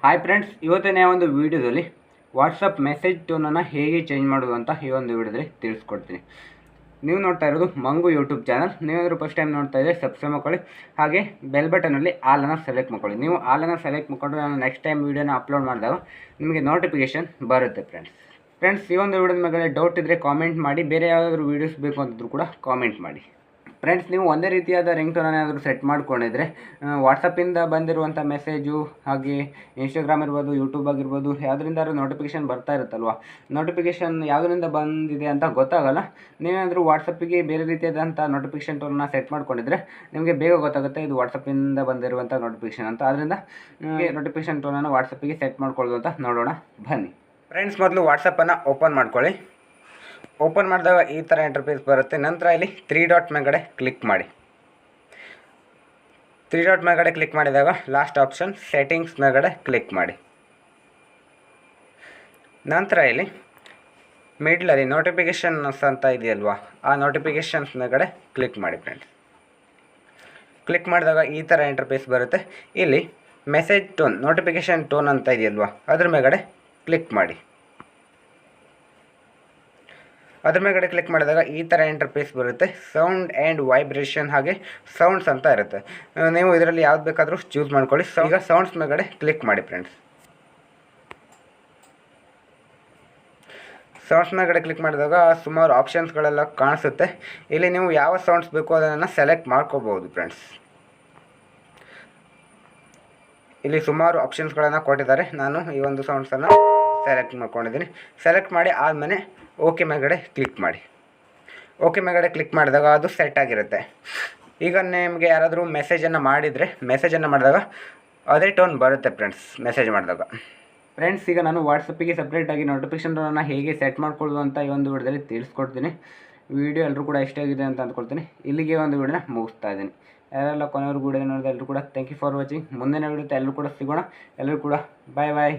Hi friends, ಇವತ್ತಿನ ಒಂದು ವೀಡಿಯೋದಲ್ಲಿ ವಾಟ್ಸಪ್ ಮೆಸೇಜ್ ಟೋನನ್ನು ಹೇಗೆ ಚೇಂಜ್ ಮಾಡೋದು ಅಂತ ಈ ಒಂದು ವೀಡಿಯೋದಲ್ಲಿ ತಿಳಿಸ್ಕೊಡ್ತೀನಿ. ನೀವು ನೋಡ್ತಾ ಇರೋದು ಮಂಗು ಯೂಟ್ಯೂಬ್ ಚಾನಲ್. ನೀವೇನಾದರೂ ಫಸ್ಟ್ ಟೈಮ್ ನೋಡ್ತಾ ಇದ್ದರೆ ಸಬ್ಸ್ಕ್ರೈಬ್ ಮಾಡ್ಕೊಳ್ಳಿ, ಹಾಗೆ ಬೆಲ್ ಬಟನಲ್ಲಿ ಆಲನ್ನು ಸೆಲೆಕ್ಟ್ ಮಾಡ್ಕೊಳ್ಳಿ. ನೀವು ಆಲನ್ನು ಸೆಲೆಕ್ಟ್ ಮಾಡಿಕೊಂಡ್ರೆ ನಾನು ನೆಕ್ಸ್ಟ್ ಟೈಮ್ ವೀಡಿಯೋನ ಅಪ್ಲೋಡ್ ಮಾಡಿದಾಗ ನಿಮಗೆ ನೋಟಿಫಿಕೇಷನ್ ಬರುತ್ತೆ. ಫ್ರೆಂಡ್ಸ್ ಈ ಒಂದು ವೀಡಿಯೋದ ಮೇಲೆ ಡೌಟ್ ಇದ್ದರೆ ಕಾಮೆಂಟ್ ಮಾಡಿ, ಬೇರೆ ಯಾವುದಾದ್ರೂ ವೀಡಿಯೋಸ್ ಬೇಕು ಅಂತಿದ್ರು ಕೂಡ ಕಾಮೆಂಟ್ ಮಾಡಿ. ಫ್ರೆಂಡ್ಸ್, ನೀವು ಒಂದೇ ರೀತಿಯಾದ ರಿಂಗ್ ಟೋನ್ ಏನಾದರೂ ಸೆಟ್ ಮಾಡ್ಕೊಂಡಿದ್ರೆ ವಾಟ್ಸಪ್ಪಿಂದ ಬಂದಿರುವಂಥ ಮೆಸೇಜು, ಹಾಗೆ ಇನ್ಸ್ಟಾಗ್ರಾಮ್ ಇರ್ಬೋದು, ಯೂಟ್ಯೂಬ್ ಆಗಿರ್ಬೋದು, ಯಾವುದರಿಂದಾದ್ರೂ ನೋಟಿಫಿಕೇಷನ್ ಬರ್ತಾ ಇರುತ್ತಲ್ವ. ನೋಟಿಫಿಕೇಷನ್ ಯಾವುದರಿಂದ ಬಂದಿದೆ ಅಂತ ಗೊತ್ತಾಗಲ್ಲ. ನೀವೇನಾದರೂ ವಾಟ್ಸಪ್ಪಿಗೆ ಬೇರೆ ರೀತಿಯಾದಂಥ ನೋಟಿಫಿಕೇಷನ್ ಟೋನನ್ನು ಸೆಟ್ ಮಾಡ್ಕೊಂಡಿದ್ರೆ ನಿಮಗೆ ಬೇಗ ಗೊತ್ತಾಗುತ್ತೆ ಇದು ವಾಟ್ಸಪ್ಪಿಂದ ಬಂದಿರುವಂಥ ನೋಟಿಫಿಕೇಷನ್ ಅಂತ. ಆದ್ದರಿಂದ ನೋಟಿಫಿಕೇಷನ್ ಟೋನನ್ನು ವಾಟ್ಸಪ್ಪಿಗೆ ಸೆಟ್ ಮಾಡ್ಕೊಳ್ಳೋದು ಅಂತ ನೋಡೋಣ ಬನ್ನಿ. ಫ್ರೆಂಡ್ಸ್, ಮೊದಲು ವಾಟ್ಸಪ್ಪನ್ನು ಓಪನ್ ಮಾಡ್ಕೊಳ್ಳಿ. ಓಪನ್ ಮಾಡಿದಾಗ ಈ ಥರ ಇಂಟರ್ಫೇಸ್ ಬರುತ್ತೆ. ನಂತರ ಇಲ್ಲಿ 3 ಡಾಟ್ ಮೇಲ್ಗಡೆ ಕ್ಲಿಕ್ ಮಾಡಿ. 3 ಡಾಟ್ ಮೇಲ್ಗಡೆ ಕ್ಲಿಕ್ ಮಾಡಿದಾಗ ಲಾಸ್ಟ್ ಆಪ್ಷನ್ ಸೆಟ್ಟಿಂಗ್ಸ್ ಮೇಲ್ಗಡೆ ಕ್ಲಿಕ್ ಮಾಡಿ. ನಂತರ ಇಲ್ಲಿ ಮಿಡ್ಲಲ್ಲಿ ನೋಟಿಫಿಕೇಷನ್ಸ್ ಅಂತ ಇದೆಯಲ್ವಾ, ಆ ನೋಟಿಫಿಕೇಷನ್ಸ್ ಮೇಲ್ಗಡೆ ಕ್ಲಿಕ್ ಮಾಡಿ. ಫ್ರೆಂಡ್ಸ್, ಕ್ಲಿಕ್ ಮಾಡಿದಾಗ ಈ ಥರ ಇಂಟರ್ಫೇಸ್ ಬರುತ್ತೆ. ಇಲ್ಲಿ ಮೆಸೇಜ್ ಟೋನ್, ನೋಟಿಫಿಕೇಷನ್ ಟೋನ್ ಅಂತ ಇದೆಯಲ್ವಾ, ಅದ್ರ ಮೇಲ್ಗಡೆ ಕ್ಲಿಕ್ ಮಾಡಿ. ಅದ್ರ ಮೇಲ್ಗಡೆ ಕ್ಲಿಕ್ ಮಾಡಿದಾಗ ಈ ಥರ ಇಂಟರ್ಫೇಸ್ ಬರುತ್ತೆ. ಸೌಂಡ್ ಆ್ಯಂಡ್ ವೈಬ್ರೇಷನ್ ಹಾಗೆ ಸೌಂಡ್ಸ್ ಅಂತ ಇರುತ್ತೆ. ನೀವು ಇದರಲ್ಲಿ ಯಾವ್ದು ಬೇಕಾದರೂ ಚೂಸ್ ಮಾಡ್ಕೊಳ್ಳಿ. ಈಗ ಸೌಂಡ್ಸ್ ಮೇಲ್ಗಡೆ ಕ್ಲಿಕ್ ಮಾಡಿ. ಫ್ರೆಂಡ್ಸ್, ಸೌಂಡ್ಸ್ ಮೇಲ್ಗಡೆ ಕ್ಲಿಕ್ ಮಾಡಿದಾಗ ಸುಮಾರು ಆಪ್ಷನ್ಸ್ಗಳೆಲ್ಲ ಕಾಣಿಸುತ್ತೆ. ಇಲ್ಲಿ ನೀವು ಯಾವ ಸೌಂಡ್ಸ್ ಬೇಕು ಅದನ್ನು ಸೆಲೆಕ್ಟ್ ಮಾಡ್ಕೋಬೋದು. ಫ್ರೆಂಡ್ಸ್, ಇಲ್ಲಿ ಸುಮಾರು ಆಪ್ಷನ್ಸ್ಗಳನ್ನು ಕೊಟ್ಟಿದ್ದಾರೆ. ನಾನು ಈ ಒಂದು ಸೌಂಡ್ಸನ್ನು ಸೆಲೆಕ್ಟ್ ಮಾಡ್ಕೊಂಡಿದ್ದೀನಿ. ಸೆಲೆಕ್ಟ್ ಮಾಡಿ ಆದಮೇಲೆ ಓಕೆ ಮೇಲ್ಗಡೆ ಕ್ಲಿಕ್ ಮಾಡಿ. ಓಕೆ ಮೇಲ್ಗಡೆ ಕ್ಲಿಕ್ ಮಾಡಿದಾಗ ಅದು ಸೆಟ್ ಆಗಿರುತ್ತೆ. ಈಗ ನಿಮಗೆ ಯಾರಾದರೂ ಮೆಸೇಜನ್ನು ಮಾಡಿದಾಗ ಅದೇ ಟೋನ್ ಬರುತ್ತೆ. ಮೆಸೇಜ್ ಮಾಡಿದಾಗ ಫ್ರೆಂಡ್ಸ್, ಈಗ ನಾನು ವಾಟ್ಸಪ್ಪಿಗೆ ಸಪ್ರೇಟಾಗಿ ನೋಟಿಫಿಕೇಷನ್ ಟೋನನ್ನು ಹೇಗೆ ಸೆಟ್ ಮಾಡ್ಕೊಳ್ಳೋದು ಅಂತ ಈ ಒಂದು ವಿಡಿಯೋದಲ್ಲಿ ತಿಳಿಸ್ಕೊಡ್ತೀನಿ. ವಿಡಿಯೋ ಎಲ್ಲರೂ ಕೂಡ ಇಷ್ಟ ಆಗಿದೆ ಅಂತ ಅಂದ್ಕೊಳ್ತೀನಿ. ಇಲ್ಲಿಗೆ ಒಂದು ವಿಡಿಯೋನ ಮುಗಿಸ್ತಾ ಇದ್ದೀನಿ. ಯಾರೆಲ್ಲ ಕೊನೆಯವ್ರಿಗೆ ವಿಡಿಯೋ ನೋಡಿದ್ರೆ ಎಲ್ಲರೂ ಕೂಡ ಥ್ಯಾಂಕ್ ಯು ಫಾರ್ ವಾಚಿಂಗ್. ಮುಂದಿನ ವಿಡಿಯೋ ಎಲ್ಲರೂ ಕೂಡ ಸಿಗೋಣ. ಎಲ್ಲರೂ ಕೂಡ ಬಾಯ್.